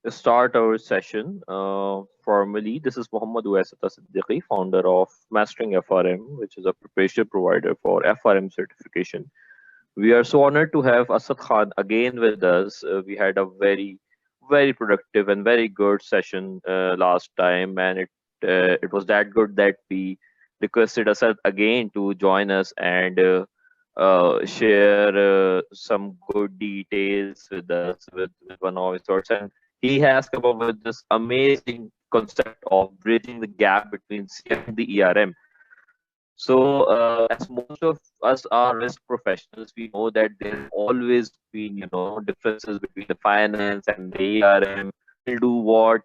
start our session. Formally, this is Muhammad Uwaisata Siddiqui, founder of Mastering FRM, which is a preparation provider for FRM certification. We are so honored to have Asad Khan again with us. We had a very productive and very good session last time, and it was that good that we requested Asad again to join us and share some good details with us with one of his thoughts. And he has come up with this amazing concept of bridging the gap between CF and the ERM. So, as most of us are risk professionals, we know that there have always been, differences between the finance and the ERM. Will do what,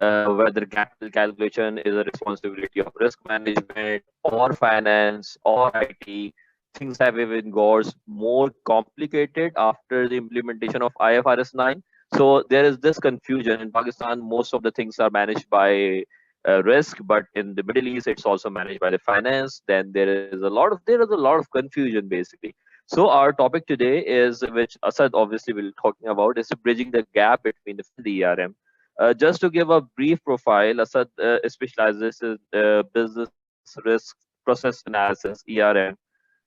whether capital calculation is a responsibility of risk management or finance or IT. Things have even got more complicated after the implementation of IFRS 9. So there is this confusion in Pakistan. Most of the things are managed by risk, but in the Middle East, it's also managed by the finance. Then there is a lot of confusion basically. So our topic today is, which Asad obviously will be talking about, is bridging the gap between the ERM. Just to give a brief profile, Asad specializes in business risk process analysis, ERM,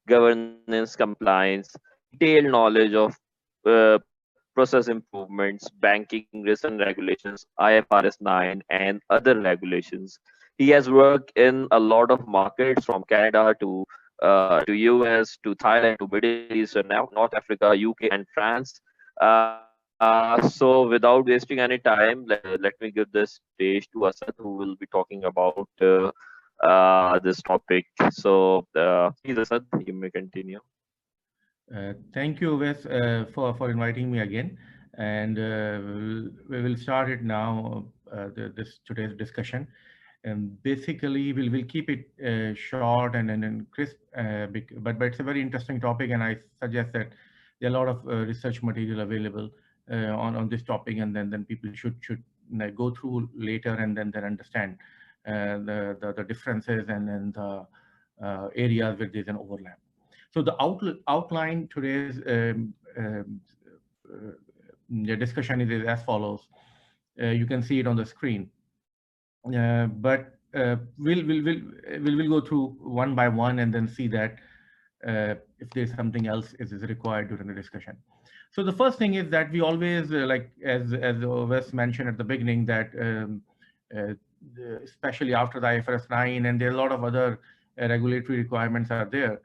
governance, compliance, detailed knowledge of process improvements, banking risk and regulations, IFRS 9, and other regulations. He has worked in a lot of markets from Canada to US to Thailand to Middle East and now North Africa, UK, and France. So without wasting any time, let me give this stage to Asad, who will be talking about this topic. So please, Asad, you may continue. Thank you, Wes, for inviting me again, and we will start it now. This today's discussion, and basically we'll keep it short and crisp, but it's a very interesting topic, and I suggest that there are a lot of research material available on this topic, and then people should go through later and then understand the differences and the areas where there's an overlap. So the outline today's the discussion is as follows. You can see it on the screen, but we'll go through one by one and then see that if there's something else is required during the discussion. So the first thing is that we always like as Wes mentioned at the beginning that uh, especially after the IFRS 9 and there are a lot of other regulatory requirements are there.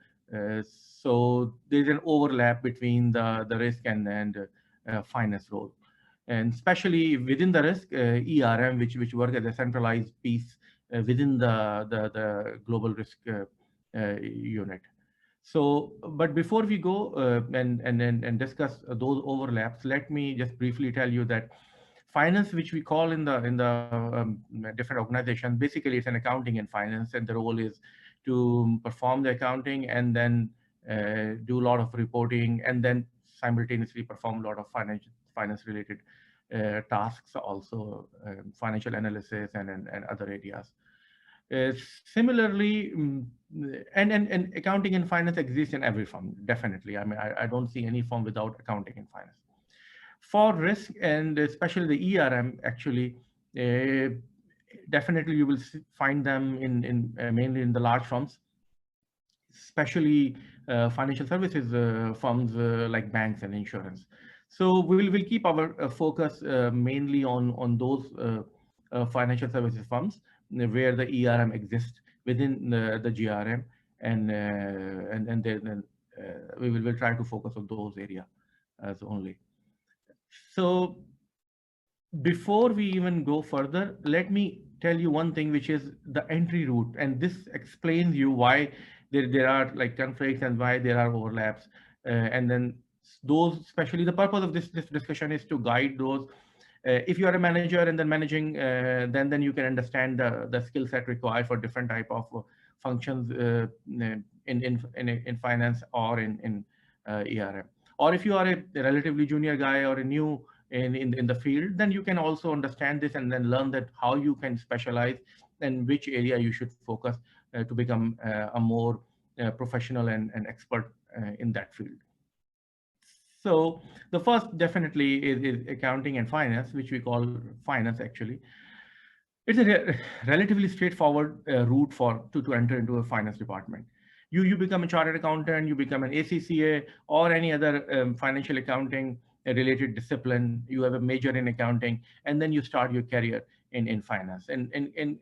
So there's an overlap between the risk and finance role, and especially within the risk ERM, which work as a centralized piece within the global risk unit. So, but before we go and discuss those overlaps, let me just briefly tell you that finance, which we call in the different organizations, basically it's an accounting and finance, and the role is to perform the accounting and then do a lot of reporting and then simultaneously perform a lot of finance related tasks, also financial analysis and other areas. Uh, Similarly, and accounting and finance exist in every firm, definitely. I mean, I don't see any firm without accounting and finance. For risk and especially the ERM, actually, uh, definitely you will find them in mainly in the large firms, especially financial services firms like banks and insurance. So we'll keep our focus mainly on those financial services firms where the ERM exists within the GRM, and then we will try to focus on those areas as only. So before we even go further, let me tell you one thing, which is the entry route. And this explains you why there are like conflicts and why there are overlaps. And then those, especially the purpose of this discussion is to guide those. If you are a manager and then managing, then you can understand the skill set required for different type of functions in finance or in ERM. Or if you are a relatively junior guy or a new in the field, then you can also understand this and then learn that how you can specialize and which area you should focus to become a more professional and expert in that field. So the first definitely is accounting and finance, which we call finance actually. It's a relatively straightforward route to enter into a finance department. You become a chartered accountant, you become an ACCA or any other financial accounting related discipline. You have a major in accounting, and then you start your career in finance. And in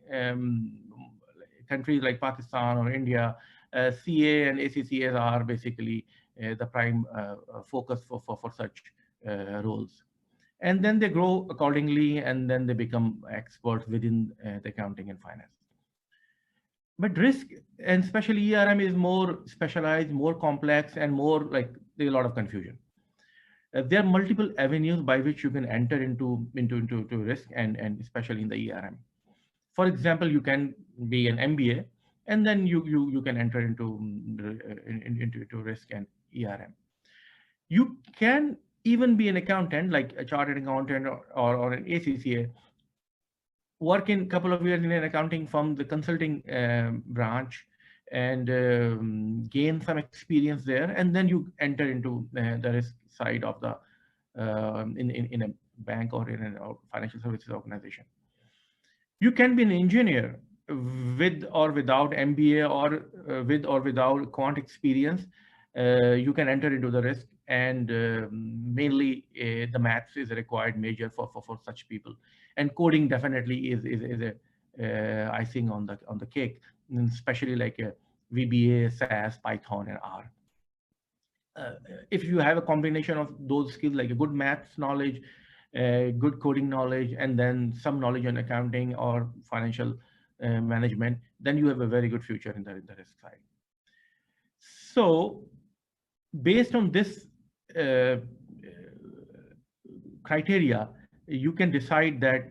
countries like Pakistan or India, CA and ACCAs are basically the prime focus for such roles, and then they grow accordingly, and then they become experts within the accounting and finance. But risk, and especially ERM, is more specialized, more complex, and more like there's a lot of confusion. There are multiple avenues by which you can enter into risk, and especially in the ERM. For example, you can be an MBA, and then you can enter into risk and ERM. You can even be an accountant, like a chartered accountant or an ACCA, work in a couple of years in an accounting firm, the consulting branch, and gain some experience there, and then you enter into the risk side of the in a bank or in a financial services organization. You can be an engineer with or without MBA, or with or without quant experience. You can enter into the risk, and mainly the maths is a required major for such people. And coding definitely is a icing on the cake, and especially like VBA, SAS, Python, and R. uh, if you have a combination of those skills, like a good maths knowledge, good coding knowledge, and then some knowledge on accounting or financial management, then you have a very good future in the risk side. So based on this uh, criteria, you can decide that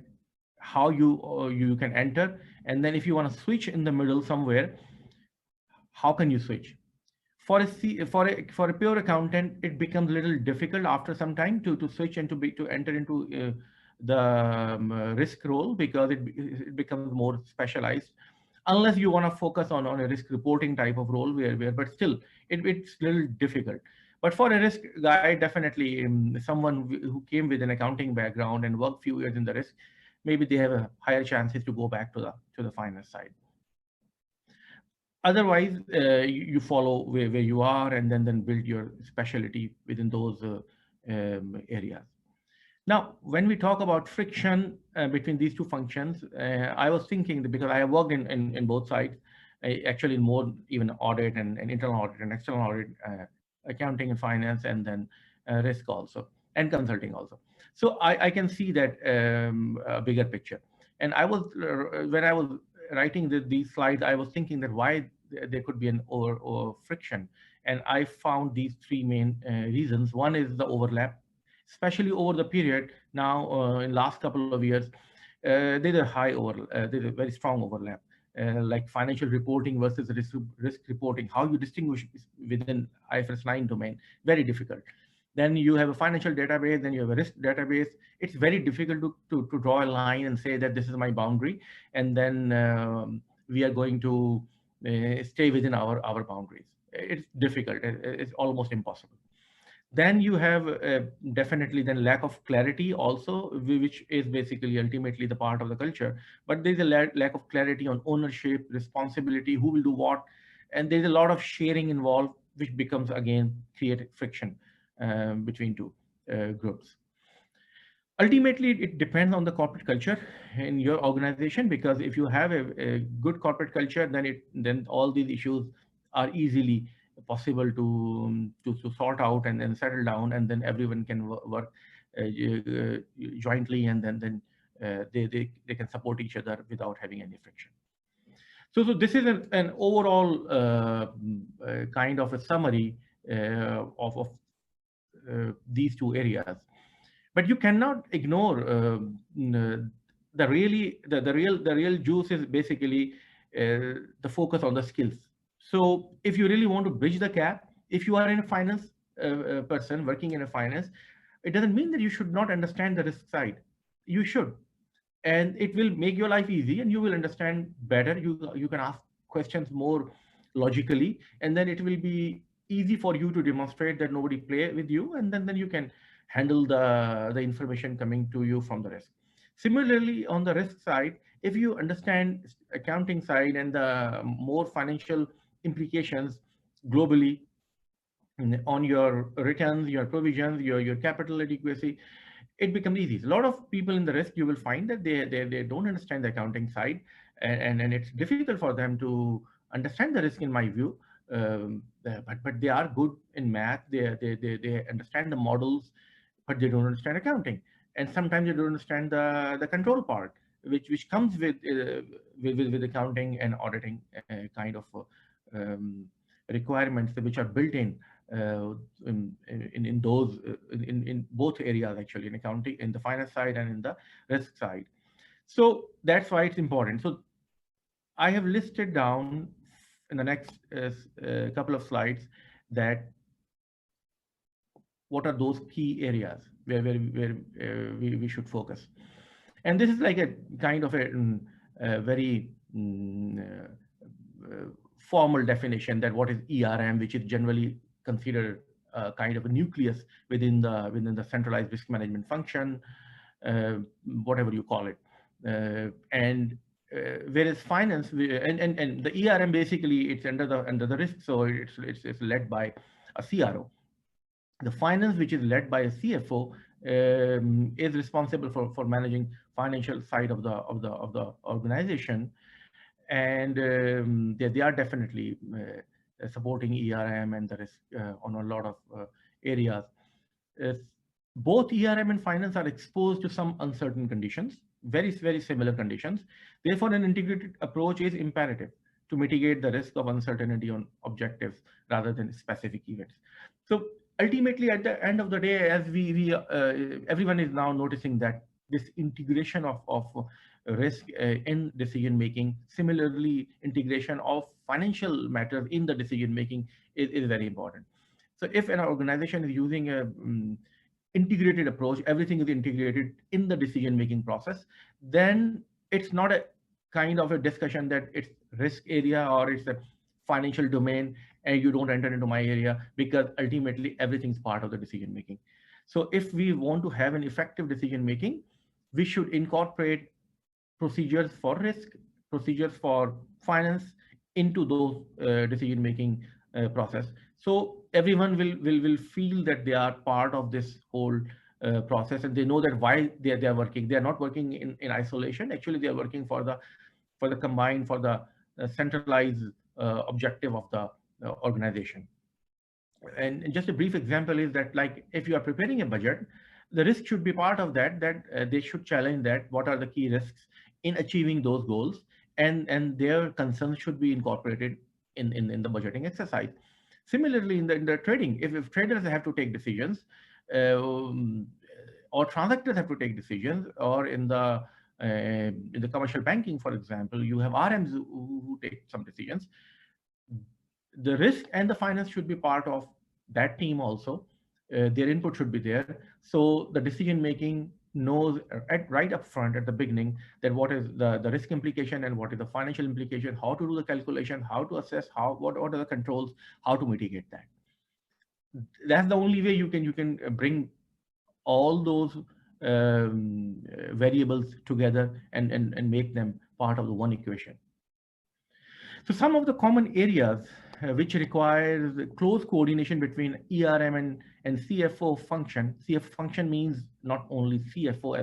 how you can enter, and then if you want to switch in the middle somewhere, how can you switch? For a pure accountant, it becomes a little difficult after some time to switch and to enter into the risk role, because it becomes more specialized, unless you want to focus on a risk reporting type of role, where but still it's a little difficult. But for a risk guy, definitely someone who came with an accounting background and worked few years in the risk, maybe they have a higher chances to go back to the finance side. Otherwise, you follow where you are, and then build your specialty within those areas. Now, when we talk about friction between these two functions, I was thinking that, because I have worked in both sides, actually in more even audit and internal audit and external audit, accounting and finance, and then risk also, and consulting also. So I can see that bigger picture. And when I was writing these slides, I was thinking that why there could be an over friction. And I found these three main reasons. One is the overlap, especially over the period now in last couple of years. There's a very strong overlap. Like financial reporting versus risk reporting, how you distinguish within IFRS 9 domain, very difficult. Then you have a financial database, then you have a risk database. It's very difficult to draw a line and say that this is my boundary, and then we are going to stay within our boundaries. It's difficult. It's almost impossible. Then you have definitely then lack of clarity also, which is basically ultimately the part of the culture. But there's a lack of clarity on ownership, responsibility, who will do what, and there's a lot of sharing involved, which becomes again create friction between two groups. Ultimately, it depends on the corporate culture in your organization, because if you have a good corporate culture, then all these issues are easily possible to sort out and then settle down, and then everyone can work jointly, and then they can support each other without having any friction. So this is an overall kind of a summary of these two areas. But you cannot ignore the real juice is basically the focus on the skills. So if you really want to bridge the gap, if you are in a finance person working in a finance, it doesn't mean that you should not understand the risk side. You should, and it will make your life easy, and you will understand better. You can ask questions more logically, and then it will be easy for you to demonstrate that nobody play with you, and then you can handle the information coming to you from the risk. Similarly, on the risk side, if you understand accounting side and the more financial implications globally on your returns, your provisions, your capital adequacy, it becomes easy. A lot of people in the risk, you will find that they don't understand the accounting side, and it's difficult for them to understand the risk, in my view. But they are good in math. They understand the models, but they don't understand accounting. And sometimes they don't understand the control part, which comes with accounting and auditing kind of requirements which are built in those in both areas, actually, in accounting, in the finance side and in the risk side. So that's why it's important. So I have listed down in the next couple of slides that what are those key areas where we should focus. And this is like a kind of a very formal definition that what is ERM, which is generally considered kind of a nucleus within the centralized risk management function, whatever you call it. And whereas finance and the ERM, basically it's under the risk, so it's led by a CRO. The finance, which is led by a CFO, is responsible for managing financial side of the organization, and they are definitely supporting ERM and the risk on a lot of areas. Uh, Both ERM and finance are exposed to some uncertain conditions, very similar conditions. Therefore, an integrated approach is imperative to mitigate the risk of uncertainty on objectives rather than specific events. So ultimately, at the end of the day, as we everyone is now noticing that this integration of risk in decision making, similarly integration of financial matters in the decision making is very important. So if an organization is using a integrated approach, everything is integrated in the decision making process, then it's not a kind of a discussion that it's risk area or it's a financial domain and you don't enter into my area, because ultimately everything's part of the decision making. So if we want to have an effective decision making, we should incorporate procedures for risk, procedures for finance into those decision making process. So everyone will feel that they are part of this whole process, and they know that why they are working. They are not working in isolation. Actually, they are working for the combined, for the centralized objective of the organization. And just a brief example is that, like, if you are preparing a budget, the risk should be part of that, they should challenge that what are the key risks in achieving those goals, and their concerns should be incorporated in the budgeting exercise. Similarly, in the trading, if traders have to take decisions, um, or transactors have to take decisions, or in the commercial banking, for example, you have RMs who take some decisions. The risk and the finance should be part of that team also. Their input should be there. So the decision making knows right up front at the beginning that what is the risk implication and what is the financial implication, how to do the calculation, how to assess, what are the controls, how to mitigate that. That's the only way you can bring all those variables together and make them part of the one equation. So some of the common areas which requires close coordination between ERM and CFO function. CFO function means not only CFO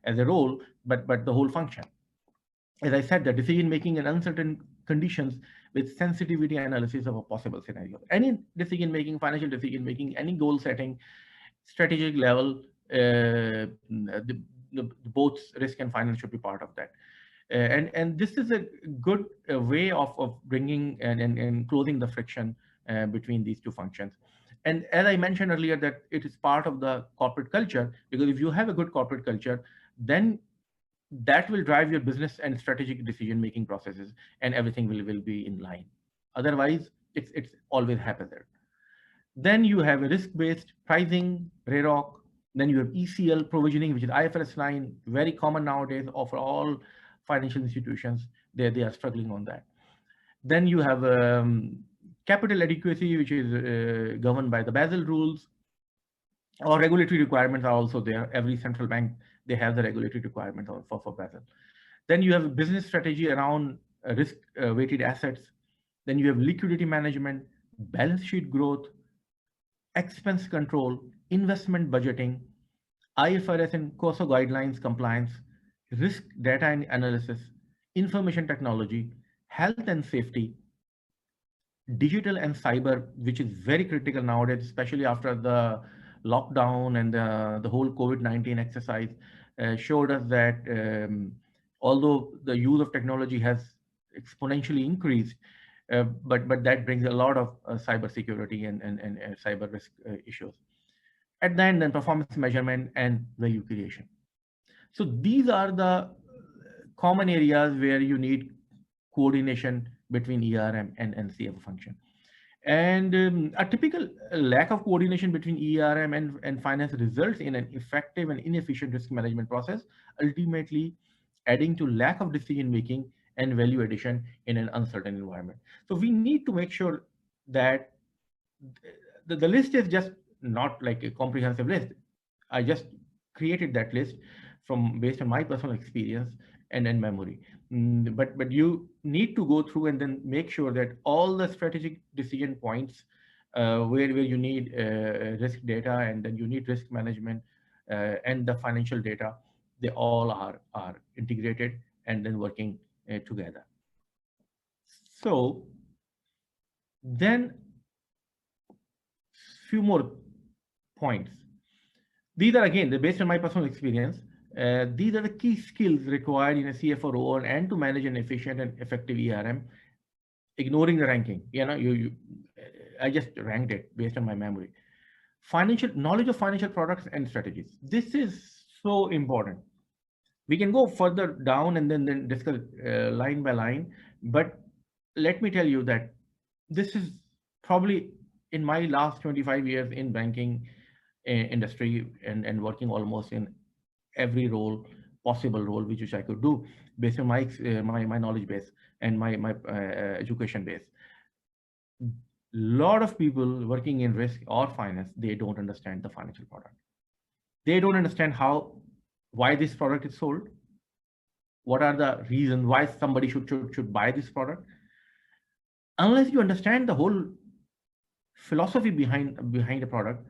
as a role, but the whole function. As I said, the decision making in uncertain conditions with sensitivity analysis of a possible scenario. Any decision making, financial decision making, any goal setting, strategic level, both risk and finance should be part of that. And this is a good way of bringing and closing the friction between these two functions. And as I mentioned earlier, that it is part of the corporate culture, because if you have a good corporate culture, then that will drive your business and strategic decision-making processes, and everything will be in line. Otherwise, it's always haphazard. Then you have a risk-based pricing, RAROC. Then you have ECL provisioning, which is IFRS 9, very common nowadays for all financial institutions. They are struggling on that. Then you have capital adequacy, which is governed by the Basel rules, or regulatory requirements are also there. Every central bank, they have the regulatory requirements for Basel. Then you have a business strategy around risk weighted assets. Then you have liquidity management, balance sheet growth, expense control, investment budgeting, IFRS and COSO guidelines compliance, risk data and analysis, information technology, health and safety, digital and cyber, which is very critical nowadays, especially after the lockdown and the whole COVID-19 exercise showed us that although the use of technology has exponentially increased, but that brings a lot of cyber security and cyber risk issues. At the end, then performance measurement and value creation. So these are the common areas where you need coordination between ERM and CFO function. And a typical lack of coordination between ERM and finance results in an effective and inefficient risk management process, ultimately adding to lack of decision making and value addition in an uncertain environment. So we need to make sure that the list is just not like a comprehensive list. I just created that list from based on my personal experience and memory. But you need to go through and then make sure that all the strategic decision points where you need risk data and then you need risk management and the financial data, they all are integrated and then working together. So then few more points. These are again based on my personal experience. These are the key skills required in a CFO role and to manage an efficient and effective ERM. Ignoring the ranking, I just ranked it based on my memory. Financial knowledge of financial products and strategies. This is so important. We can go further down and then discuss line by line. But let me tell you that this is probably in my last 25 years in banking industry and working almost in every role, possible role, which I could do based on my knowledge base and my education base. Lot of people working in risk or finance, they don't understand the financial product. They don't understand why this product is sold. What are the reasons why somebody should buy this product? Unless you understand the whole philosophy behind a product,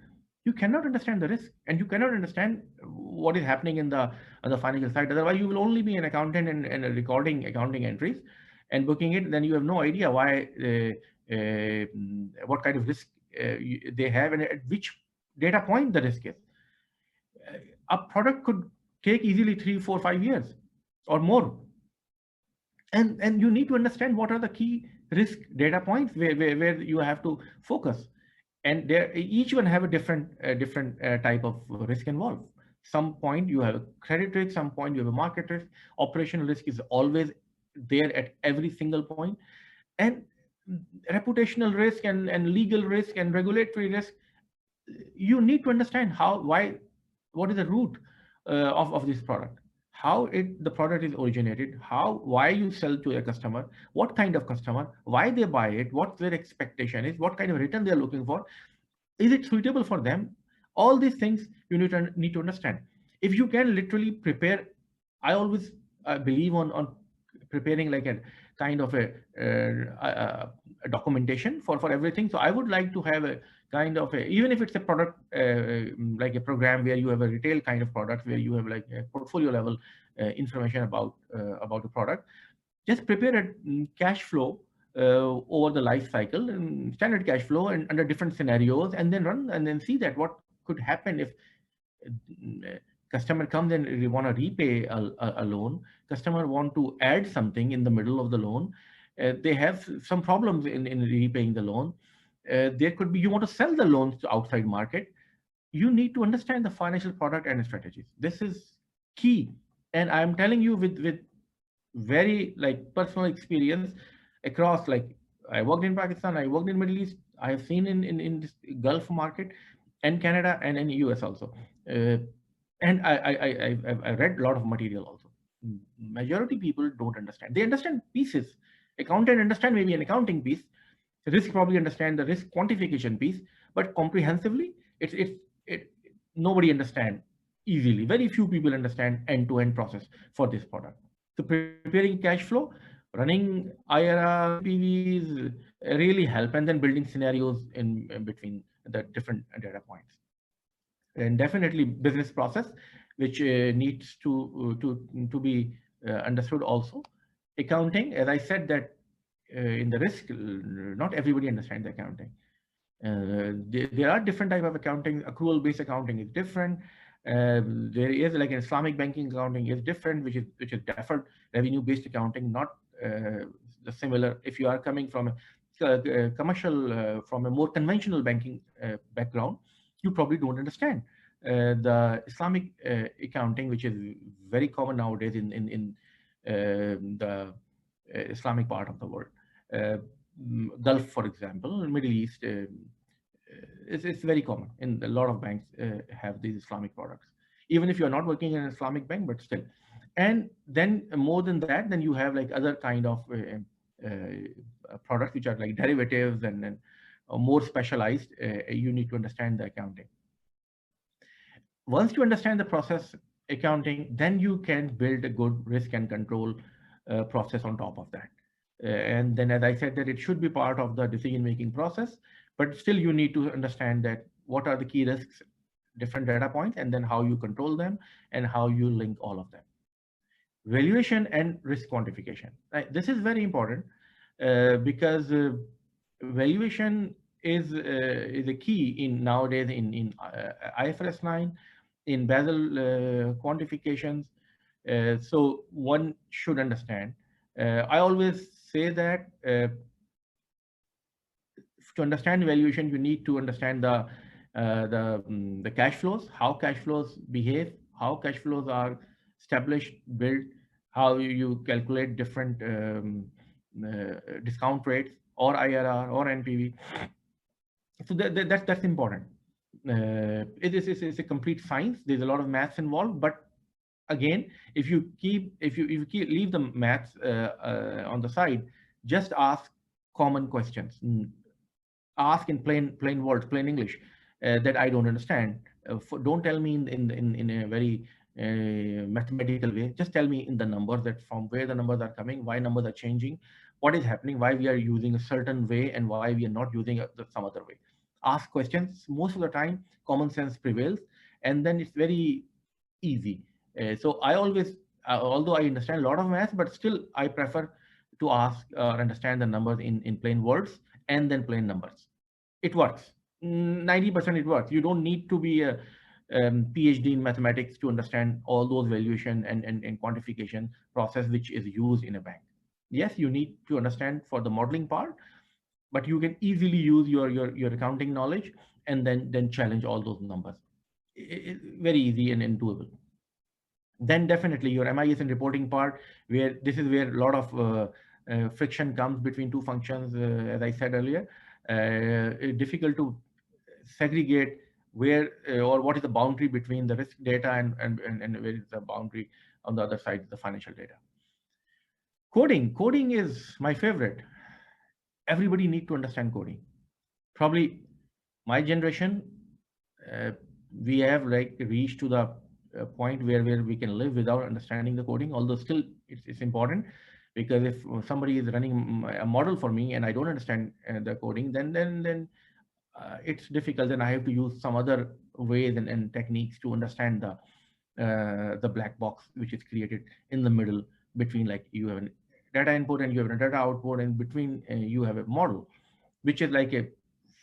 you cannot understand the risk and you cannot understand what is happening on the financial side. Otherwise, you will only be an accountant and recording accounting entries and booking it. Then you have no idea why, what kind of risk they have and at which data point the risk is. A product could take easily 3, 4, 5 years or more. And you need to understand what are the key risk data points where you have to focus. And each one have a different type of risk involved. Some point you have a credit risk, some point you have a market risk. Operational risk is always there at every single point. And reputational risk and legal risk and regulatory risk, you need to understand what is the root of this product, how the product is originated, why you sell to a customer, what kind of customer, why they buy it, what their expectation is, what kind of return they're looking for, is it suitable for them? All these things you need to understand. If you can literally prepare, I always believe on preparing like a kind of a documentation for everything. So I would like to have a kind of even if it's a product like a program where you have a retail kind of product where you have like a portfolio level information about the product, just prepare a cash flow over the life cycle and standard cash flow and under different scenarios, and then run and then see that what could happen if customer comes and they want to repay a loan, customer want to add something in the middle of the loan, they have some problems in repaying the loan. There could be, you want to sell the loans to outside market. You need to understand the financial product and strategies. This is key. And I'm telling you with very like personal experience across, like I worked in Pakistan, I worked in Middle East, I have seen in this Gulf market and Canada and in US also. And I read a lot of material also. Majority people don't understand. They understand pieces. Accountant understand maybe an accounting piece, Risk probably understand the risk quantification piece, but comprehensively, it nobody understand easily. Very few people understand end-to-end process for this product. So preparing cash flow, running IRRs, NPVs really help, and then building scenarios in between the different data points. And definitely business process, which needs to be understood also. Accounting, as I said that in the risk, not everybody understands the accounting. There are different type of accounting. Accrual based accounting is different. There is like an Islamic banking accounting is different, which is deferred revenue based accounting, not the similar. If you are coming from a commercial, from a more conventional banking background, you probably don't understand the Islamic accounting, which is very common nowadays in the Islamic part of the world. Uh, Gulf, for example, Middle East, it's very common. In a lot of banks have these Islamic products, even if you're not working in an Islamic bank, but still. And then more than that, then you have like other kind of products which are like derivatives and more specialized. You need to understand the accounting. Once you understand the process accounting, then you can build a good risk and control process on top of that. And then, as I said, that it should be part of the decision-making process, but still you need to understand that what are the key risks, different data points, and then how you control them and how you link all of them. Valuation and risk quantification. Right? This is very important because valuation is a key in nowadays in IFRS 9, in Basel quantifications. So one should understand. I always say that to understand valuation, you need to understand the cash flows, how cash flows behave, how cash flows are established, built, how you calculate different discount rates or IRR or NPV. So that's important. It's a complete science. There's a lot of maths involved, but again, if you leave the maths on the side, just ask common questions. Ask in plain words, plain English, that I don't understand. Don't tell me in a very mathematical way. Just tell me in the numbers, that from where the numbers are coming, why numbers are changing, what is happening, why we are using a certain way, and why we are not using some other way. Ask questions. Most of the time, common sense prevails, and then it's very easy. So I always, although I understand a lot of math, but still I prefer to ask or understand the numbers in plain words and then plain numbers. It works. 90% it works. You don't need to be a PhD in mathematics to understand all those valuation and quantification process which is used in a bank. Yes, you need to understand for the modeling part, but you can easily use your accounting knowledge and then challenge all those numbers. Very easy and doable. Then definitely your MIS and reporting part, where this is where a lot of friction comes between two functions, as I said earlier. It's difficult to segregate where or what is the boundary between the risk data and where is the boundary on the other side, the financial data. Coding is my favorite. Everybody need to understand coding. Probably my generation, uh, we have like reached to the point where we can live without understanding the coding, although still it's important, because if somebody is running a model for me and I don't understand the coding, then it's difficult, and I have to use some other ways and techniques to understand the black box which is created in the middle between, like, you have a data input and you have a data output, and between you have a model, which is like a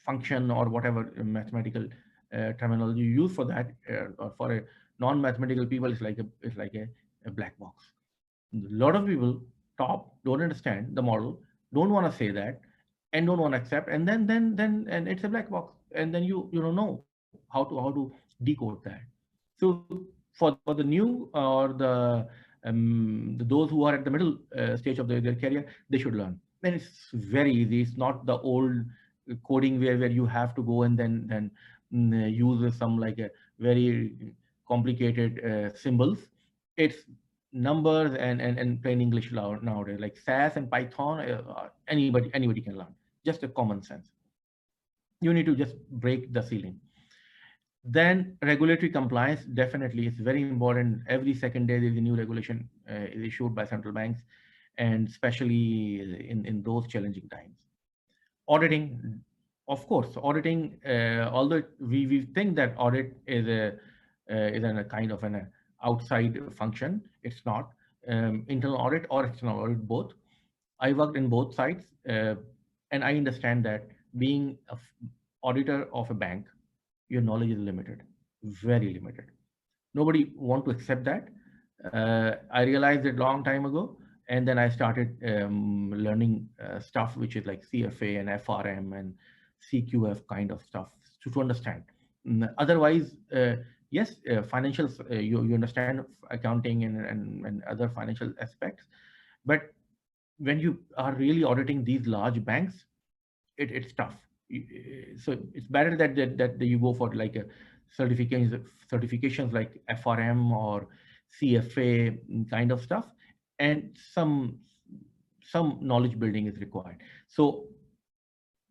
function or whatever mathematical terminology you use for that, or for a non-mathematical people, it's like a black box. A lot of people top don't understand the model, don't want to say that, and don't want to accept, and then and it's a black box, and then you don't know how to decode that. So for the new or those who are at the middle stage of their career, they should learn. And it's very easy. It's not the old coding where you have to go and then use some like a very complicated symbols. It's numbers and plain English nowadays, like SAS and Python. Anybody can learn. just a common sense. You need to just break the ceiling. Then regulatory compliance definitely is very important. Every second day there is a new regulation is issued by central banks, and especially in those challenging times. Auditing, of course, auditing. Although we think that audit is a kind of an outside function, it's not. Internal audit or external audit, both. I worked in both sides, and I understand that being a auditor of a bank, your knowledge is limited, very limited. Nobody want to accept that. I realized it long time ago, and then I started learning stuff which is like CFA and FRM and CQF kind of stuff to understand. Otherwise, yes, financials, you understand accounting and other financial aspects, but when you are really auditing these large banks, it's tough. So it's better that you go for like a certifications like FRM or CFA kind of stuff, and some knowledge building is required. So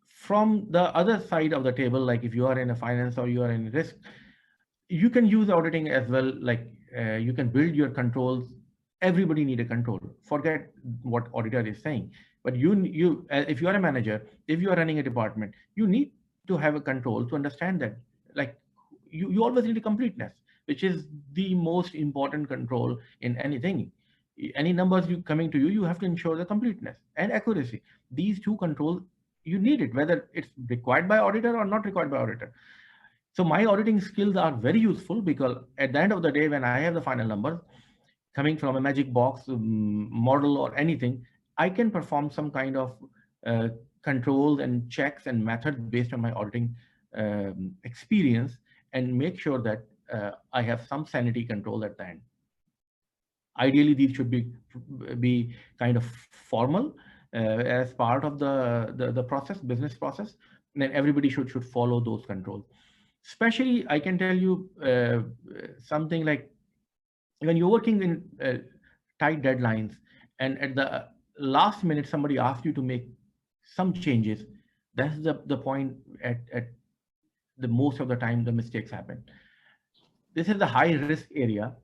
from the other side of the table, like if you are in a finance or you are in risk, you can use auditing as well. Like you can build your controls. Everybody need a control. Forget what auditor is saying, but if you are a manager, if you are running a department, you need to have a control to understand that, like, you always need a completeness, which is the most important control in anything. Any numbers you coming to you, you have to ensure the completeness and accuracy. These two controls, you need it, whether it's required by auditor or not required by auditor. So my auditing skills are very useful, because at the end of the day, when I have the final numbers coming from a magic box model or anything, I can perform some kind of uh, controls and checks and methods based on my auditing experience, and make sure that I have some sanity control at the end. Ideally, these should be kind of formal as part of the process, business process, and then everybody should follow those controls. Especially, I can tell you something like when you're working in tight deadlines, and at the last minute somebody asks you to make some changes. That's the point at the most of the time the mistakes happen. This is the high risk area,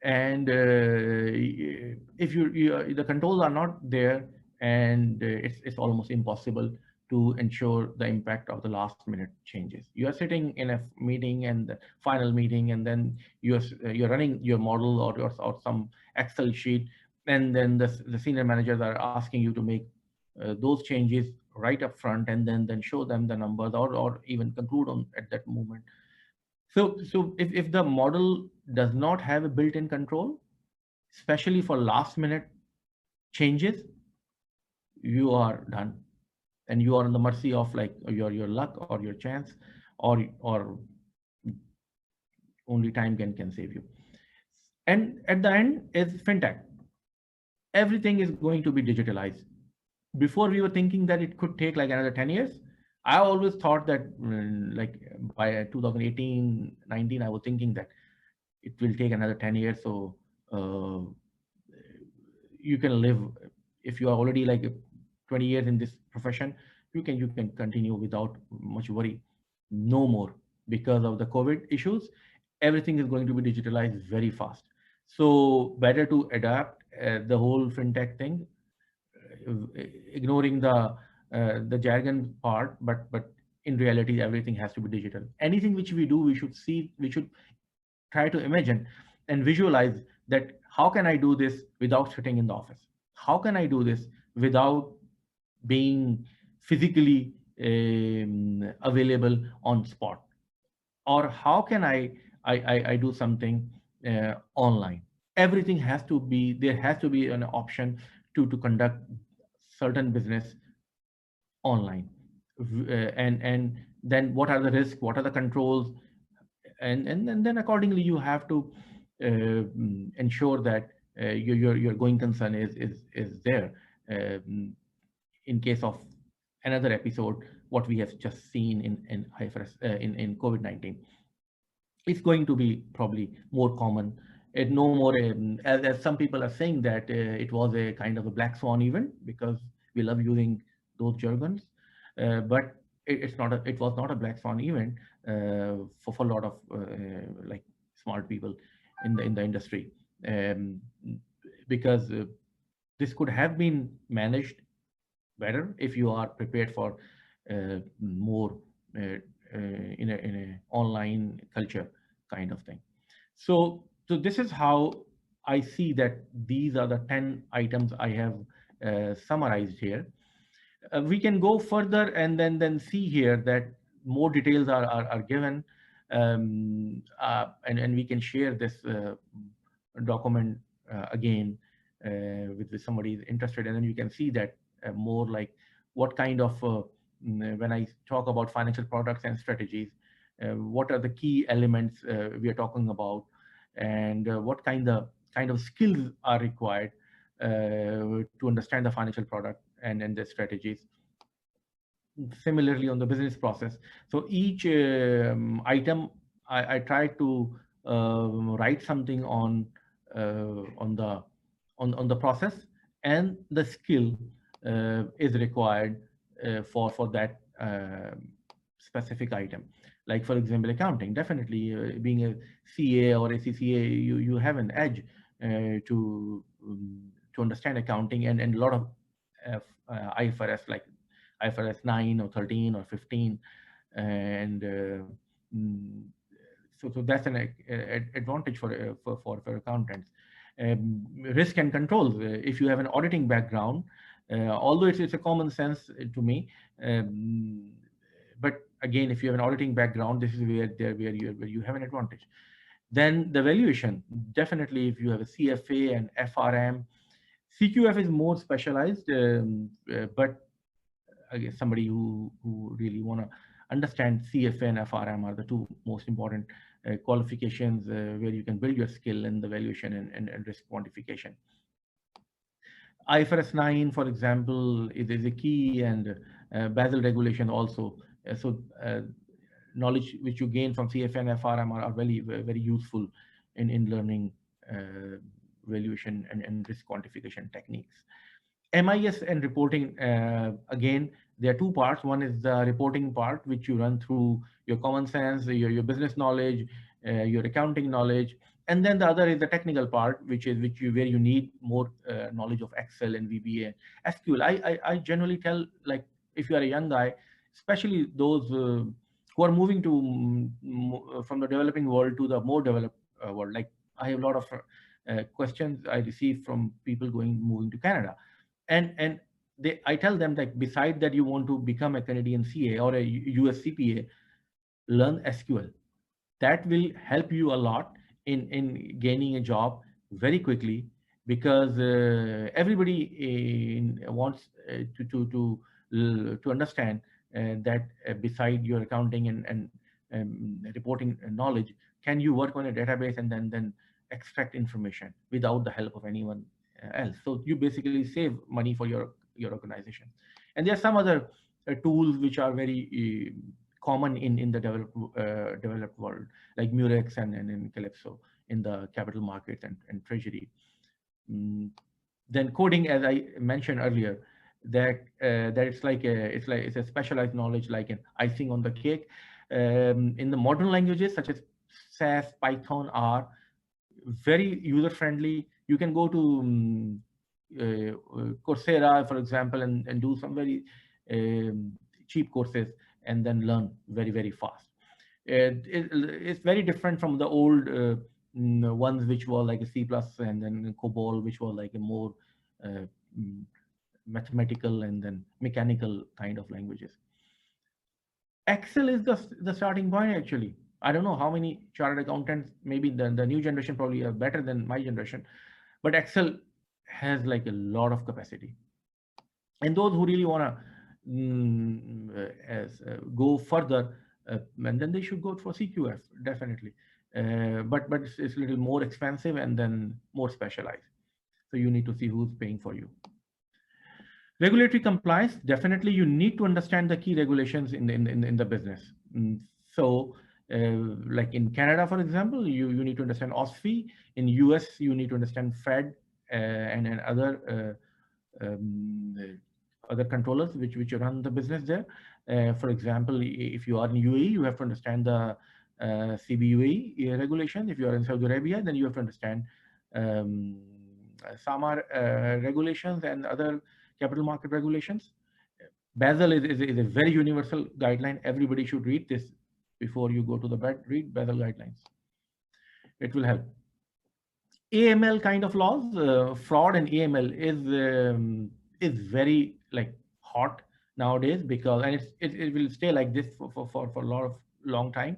and if the controls are not there, and it's almost impossible to ensure the impact of the last minute changes. You are sitting in a meeting, and the final meeting, and then you're running your model or some Excel sheet, and then the senior managers are asking you to make those changes right up front, and then show them the numbers, or even conclude on at that moment. So if the model does not have a built-in control, especially for last minute changes, you are done, and you are on the mercy of like your luck or your chance, or only time can save you. And at the end is fintech. Everything is going to be digitalized. Before, we were thinking that it could take like another 10 years. I always thought that like by 2018, 19, I was thinking that it will take another 10 years. So uh, you can live, if you are already like 20 years in this profession, you can continue without much worry. No more, because of the COVID issues, everything is going to be digitalized very fast. So better to adapt the whole fintech thing, ignoring the jargon part, but in reality everything has to be digital. Anything which we do, we should try to imagine and visualize that how can I do this without sitting in the office? How can I do this without being physically available on spot? Or how can I do something online? Everything has to be, there has to be an option to conduct certain business online. And then what are the risks? What are the controls? And then accordingly you have to ensure that your going concern is there, in case of another episode what we have just seen in IFRS, in COVID-19. It's going to be probably more common. It no more, as some people are saying that it was a kind of a black swan event, because we love using those jargons. but it was not a black swan event for a lot of like smart people in the industry, um, because this could have been managed better if you are prepared for more in a online culture kind of thing. So this is how I see that these are the 10 items I have summarized here. We can go further and then see here that more details are given, and we can share this document again with somebody is interested, and then you can see that more like what kind of when I talk about financial products and strategies, what are the key elements we are talking about, and what kind of skills are required to understand the financial product and the strategies. Similarly, on the business process, so each item I try to write something on the on the process and the skill is required for that specific item. Like for example, accounting, definitely being a CA or a CCA, you have an edge to understand accounting and a lot of IFRS, like IFRS 9 or 13 or 15, and mm, so that's an advantage for accountants. Risk and controls. If you have an auditing background, although it's a common sense to me, um, but again, if you have an auditing background, this is where you have an advantage. Then the valuation, definitely, if you have a CFA and FRM, CQF is more specialized, but I guess somebody who really want to understand CFA and FRM are the two most important qualifications where you can build your skill in the valuation and risk quantification. IFRS 9, for example, is a key, and Basel regulation also. So knowledge which you gain from CFA and FRM are very useful in learning valuation and risk quantification techniques. MIS and reporting, again, there are two parts. One is the reporting part, which you run through your common sense, your business knowledge, your accounting knowledge, and then the other is the technical part, where you need more knowledge of Excel and VBA, SQL. I generally tell, like, if you are a young guy, especially those who are moving to from the developing world to the more developed world. Like, I have a lot of questions I receive from people moving to Canada, and I tell them, like, beside that, you want to become a Canadian CA or a US CPA, learn SQL. That will help you a lot in gaining a job very quickly, because everybody wants to understand that beside your accounting and reporting knowledge, can you work on a database and then extract information without the help of anyone else. So you basically save money for your organization. And there are some other tools which are very common in the developed world, like Murex and Calypso in the capital markets and treasury. Mm, then coding, as I mentioned earlier, that it's a specialized knowledge, like an icing on the cake. In the modern languages such as SAS, Python, R, very user friendly. You can go to Coursera, for example, and do some very cheap courses and then learn very fast. It's very different from the old ones, which were like a C plus and then COBOL, which were like a more uh, mm, mathematical and then mechanical kind of languages. Excel is the starting point, actually. I don't know how many chartered accountants, maybe the new generation probably are better than my generation, but Excel has like a lot of capacity. And those who really want to go further, and then they should go for CQF, definitely. But it's a little more expensive and then more specialized. So you need to see who's paying for you. Regulatory compliance, definitely you need to understand the key regulations in the business. So like in Canada, for example, you need to understand OSFI. In US, you need to understand Fed and other controllers which run the business there. For example, if you are in UAE, you have to understand the CBUAE regulation. If you are in Saudi Arabia, then you have to understand um, SAMA regulations and other capital market regulations. Basel is a very universal guideline. Everybody should read this before you go to the bed. Read Basel guidelines. It will help. AML kind of laws, fraud and AML is very like hot nowadays, because and it will stay like this for a lot of long time.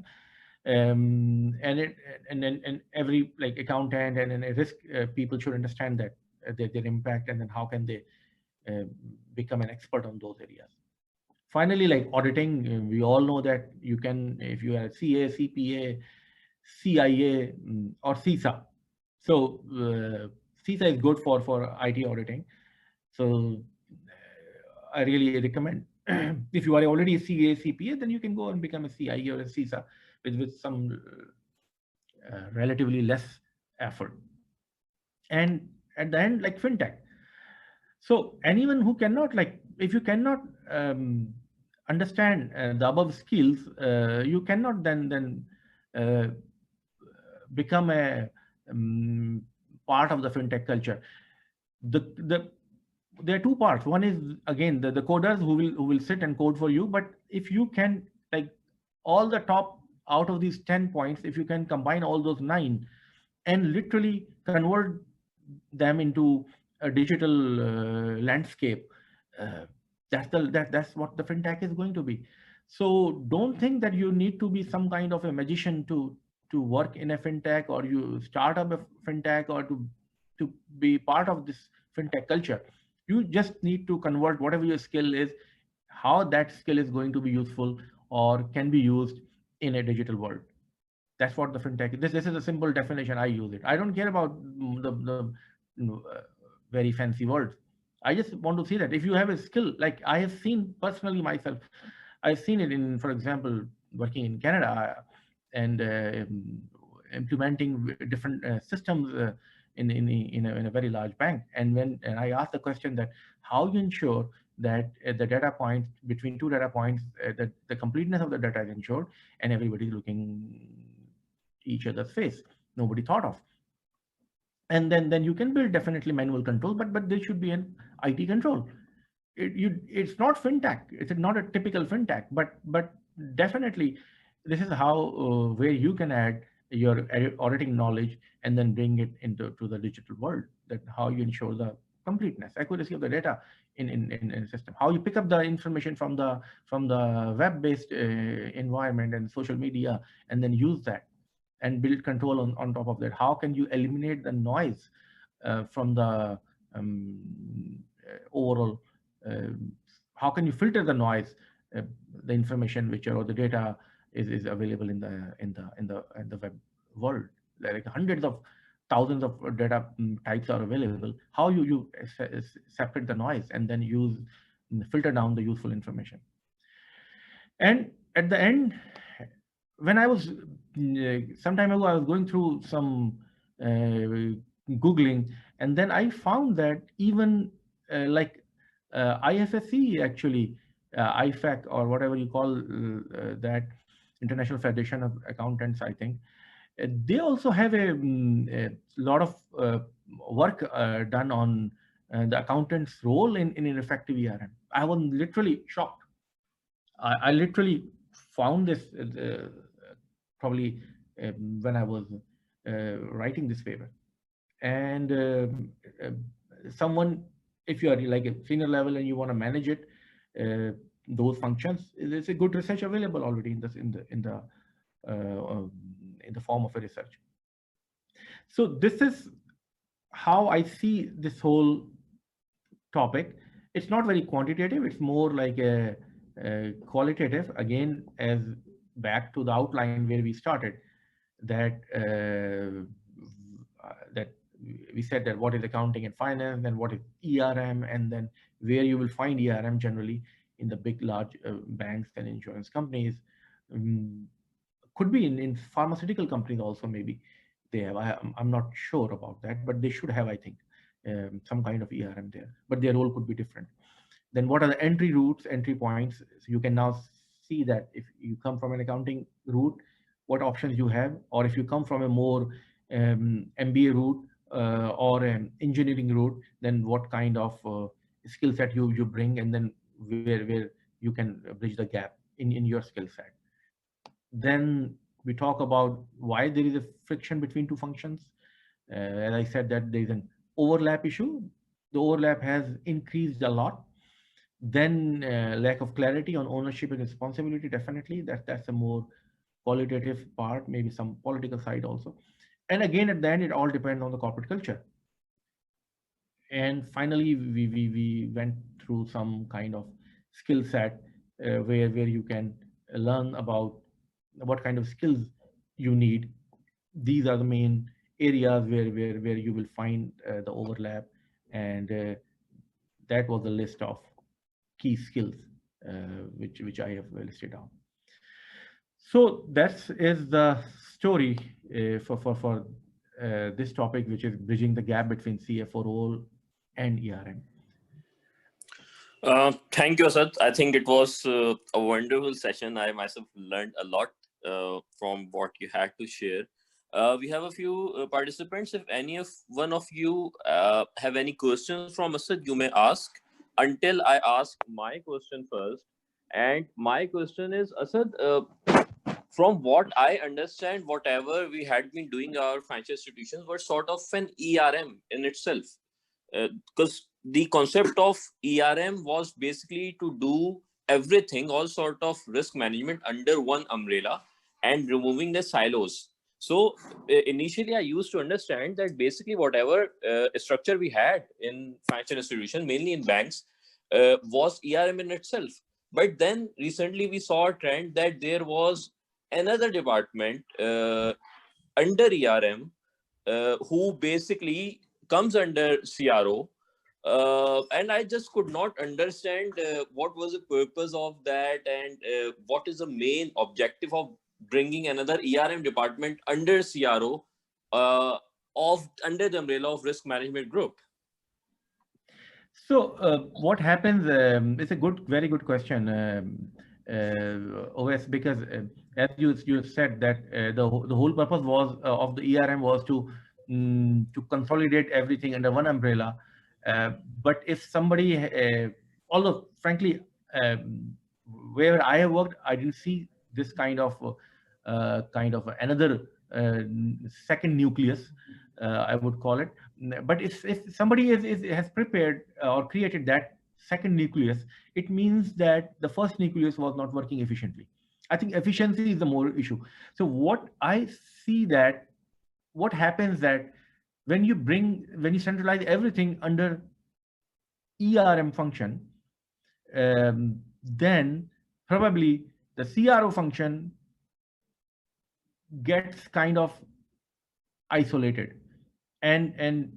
And it and every like accountant and risk people should understand that their impact, and then how can they uh, become an expert on those areas. Finally, like auditing, we all know that you can, if you are a CA, CPA, CIA, or CISA. So CISA is good for IT auditing. So I really recommend if you are already a CA, CPA, then you can go and become a CIE or a CISA with some relatively less effort. And at the end, like fintech. So anyone who cannot, like, if you cannot understand the above skills, you cannot then uh, become a um, part of the fintech culture. The there are two parts. One is again the coders who will sit and code for you. But if you can, like, all the top out of these 10 points, if you can combine all those nine and literally convert them into a digital landscape, uh, that's what the fintech is going to be. So don't think that you need to be some kind of a magician to work in a fintech, or you start up a fintech, or to be part of this fintech culture. You just need to convert whatever your skill is, how that skill is going to be useful or can be used in a digital world. That's what the fintech. This is a simple definition. I use it. I don't care about the very fancy words. I just want to see that if you have a skill, like I have seen personally myself, I've seen it in, for example, working in Canada and implementing different systems in a very large bank. And I asked the question that how you ensure that the data points between two data points, that the completeness of the data is ensured, and everybody's looking each other's face. Nobody thought of. And then you can build definitely manual control, but there should be an IT control. It's not fintech. It's not a typical fintech, but definitely this is how where you can add your auditing knowledge and then bring it into to the digital world. That how you ensure the completeness, accuracy of the data in a system. How you pick up the information from the web-based environment and social media, and then use that and build control on top of that. How can you eliminate the noise from the overall, uh, how can you filter the noise, uh, the information which or the data is available in the web world. Like hundreds of thousands of data types are available. How you separate the noise and then use filter down the useful information. And at the end, when I was some time ago, I was going through some Googling, and then I found that even like IFSC actually, IFAC or whatever you call that, International Federation of Accountants, I think, they also have a lot of work done on the accountant's role in an effective ERM. I was literally shocked. I literally found this probably when I was writing this paper. And uh, someone, if you are like a senior level and you want to manage it, those functions, there's a good research available already in the form of a research. So this is how I see this whole topic. It's not very quantitative. It's more like a qualitative. Again, as back to the outline where we started, that that we said that what is accounting and finance, and what is ERM, and then where you will find ERM generally in the big, large banks and insurance companies. Um, could be in pharmaceutical companies also, maybe they have. I'm not sure about that, but they should have, I think, some kind of ERM there. But their role could be different. Then what are the entry routes, entry points? So you can now see that if you come from an accounting route, what options you have, or if you come from a more MBA route or an engineering route, then what kind of skill set you bring, and then where you can bridge the gap in your skill set. Then we talk about why there is a friction between two functions. As I said, that there is an overlap issue. The overlap has increased a lot. Then lack of clarity on ownership and responsibility. Definitely, that's a more qualitative part. Maybe some political side also. And again, at the end, it all depends on the corporate culture. And finally, we went through some kind of skill set where you can learn about what kind of skills you need. These are the main areas where you will find the overlap, and that was the list of key skills which I have listed down. So that is the story for this topic, which is bridging the gap between CFO role and ERM. Thank you, Asad. I think it was a wonderful session. I myself learned a lot from what you had to share. We have a few participants. If any of one of you have any questions from Asad, you may ask. Until I ask my question first. And my question is, Asad, from what I understand, whatever we had been doing, our financial institutions were sort of an ERM in itself. Because the concept of ERM was basically to do everything, all sort of risk management under one umbrella and removing the silos. So initially, I used to understand that basically whatever structure we had in financial institutions, mainly in banks, was ERM in itself. But then recently we saw a trend that there was another department under ERM who basically comes under CRO. And I just could not understand what was the purpose of that, and what is the main objective of bringing another ERM department under CRO of under the umbrella of risk management group. So what happens? It's a very good question, OS, because as you said that the whole purpose was of the ERM was to consolidate everything under one umbrella. But if somebody, although frankly, where I have worked, I didn't see this kind of another second nucleus, I would call it. But if somebody has prepared or created that second nucleus, it means that the first nucleus was not working efficiently. I think efficiency is the more issue. So what I see that what happens that when you centralize everything under ERM function, then probably the CRO function gets kind of isolated, and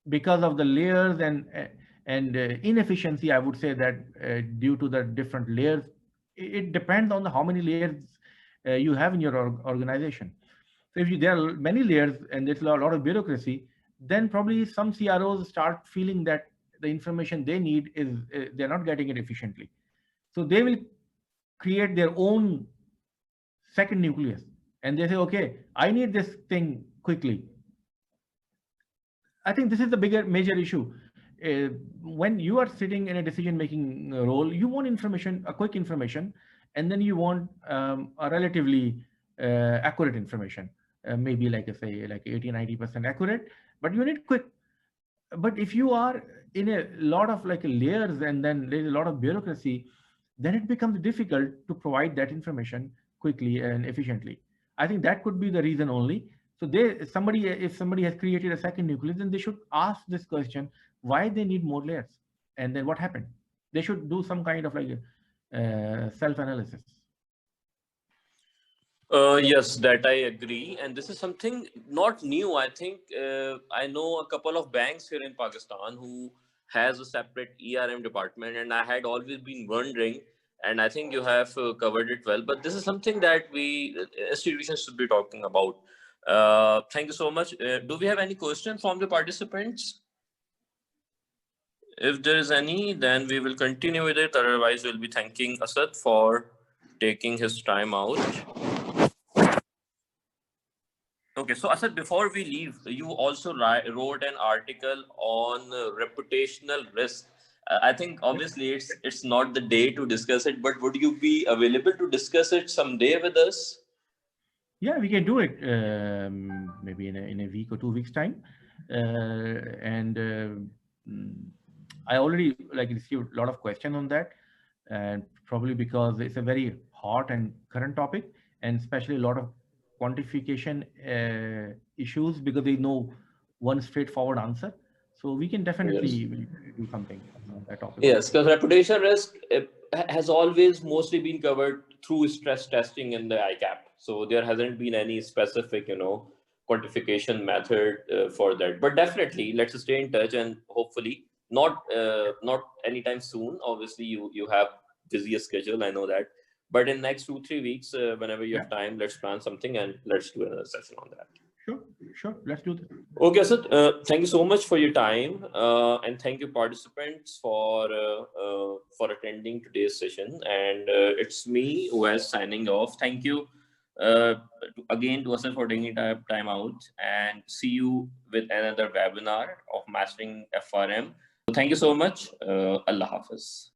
because of the layers and inefficiency, I would say that due to the different layers, it depends on how many layers you have in your organization. So if there are many layers and there's a lot of bureaucracy, then probably some CROs start feeling that the information they need is they're not getting it efficiently. So they will create their own second nucleus, and they say, okay, I need this thing quickly. I think this is the major issue. When you are sitting in a decision-making role, you want information, a quick information, and then you want a relatively accurate information, maybe like I say, like 80-90% accurate, but you need quick. But if you are in a lot of like layers and then there's a lot of bureaucracy, then it becomes difficult to provide that information quickly and efficiently. I think that could be the reason only. So if somebody has created a second nucleus, then they should ask this question, why they need more layers, and then what happened. They should do some kind of like self-analysis. Yes, that I agree. And this is something not new. I think I know a couple of banks here in Pakistan who has a separate ERM department, and I had always been wondering, and I think you have covered it well. But this is something that we institutions should be talking about. Thank you so much. Do we have any questions from the participants? If there is any, then we will continue with it. Otherwise, we'll be thanking Asad for taking his time out. Okay, so Asad, before we leave, you also wrote an article on reputational risk. I think obviously it's not the day to discuss it, but would you be available to discuss it someday with us? Yeah, we can do it maybe in a week or 2 weeks time. And mm, I already like received a lot of questions on that, and probably because it's a very hot and current topic, and especially a lot of quantification issues because they know one straightforward answer. So we can Yes. definitely do something on that topic Yes, also. because reputation risk has always mostly been covered through stress testing in the ICAP. So there hasn't been any specific, quantification method for that. But definitely, let's stay in touch, and hopefully, not anytime soon. Obviously, you have busier schedule. I know that. But in next 2 3 weeks, whenever you Yeah, have time, let's plan something and let's do another session on that. sure, sure. Let's do this. Okay, so thank you so much for your time, and thank you participants for attending today's session. And it's me who is signing off. Thank you again to us for taking time out, and see you with another webinar of mastering FRM. So thank you so much. Allah Hafiz.